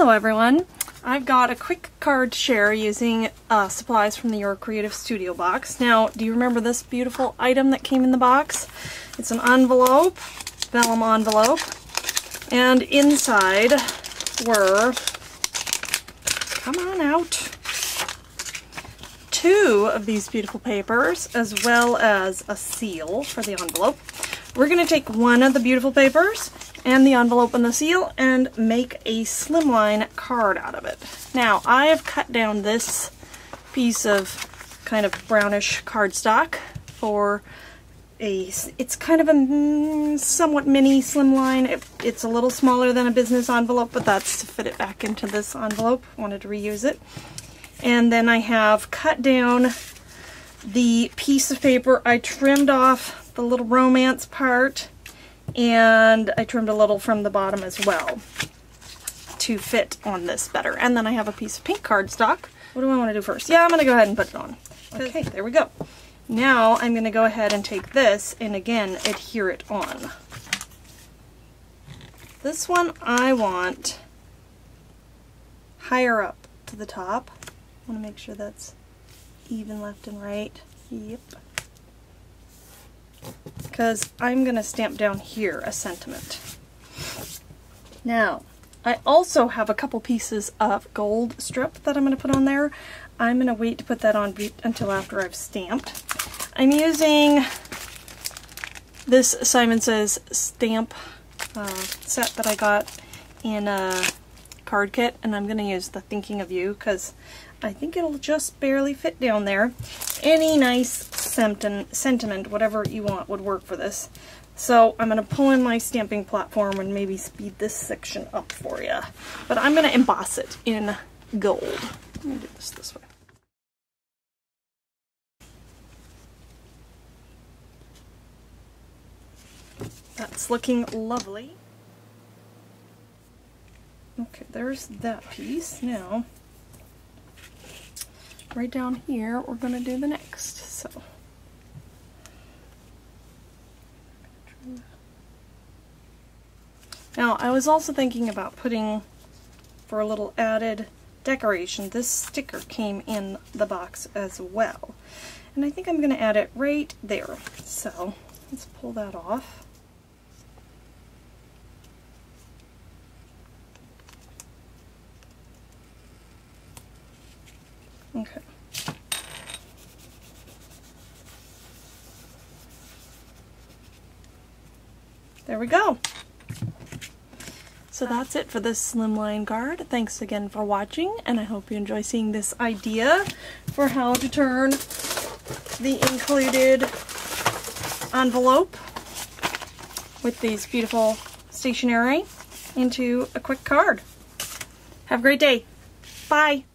Hello everyone. I've got a quick card to share using supplies from the Your Creative Studio box. Now, do you remember this beautiful item that came in the box? It's an envelope, vellum envelope, and inside were, come on out, 2 of these beautiful papers, as well as a seal for the envelope. We're going to take one of the beautiful papers and the envelope and the seal and make a slimline card out of it. Now, I have cut down this piece of kind of brownish cardstock for it's kind of a somewhat mini slimline. It's a little smaller than a business envelope, but that's to fit it back into this envelope. Wanted to reuse it. And then I have cut down the piece of paper. I trimmed off the little romance part, and I trimmed a little from the bottom as well to fit on this better. And then I have a piece of pink cardstock. What do I want to do first? Yeah, I'm going to go ahead and put it on. Okay, there we go. Now I'm going to go ahead and take this and again adhere it on. This one I want higher up to the top. I want to make sure that's even left and right. Yep. Because I'm going to stamp down here a sentiment. Now, I also have a couple pieces of gold strip that I'm going to put on there. I'm going to wait to put that on until after I've stamped. I'm using this Simon Says stamp set that I got in a card kit, and I'm going to use the Thinking of You because I think it'll just barely fit down there. Any nice sentiment, whatever you want, would work for this. So I'm going to pull in my stamping platform and maybe speed this section up for you. But I'm going to emboss it in gold. Let me do this way. That's looking lovely. Okay, there's that piece. Now, right down here, we're going to do the next. So, now I was also thinking about putting, for a little added decoration, this sticker came in the box as well. And I think I'm going to add it right there. So, let's pull that off. Okay. There we go. So that's it for this slimline card. Thanks again for watching, and I hope you enjoy seeing this idea for how to turn the included envelope with these beautiful stationery into a quick card. Have a great day. Bye.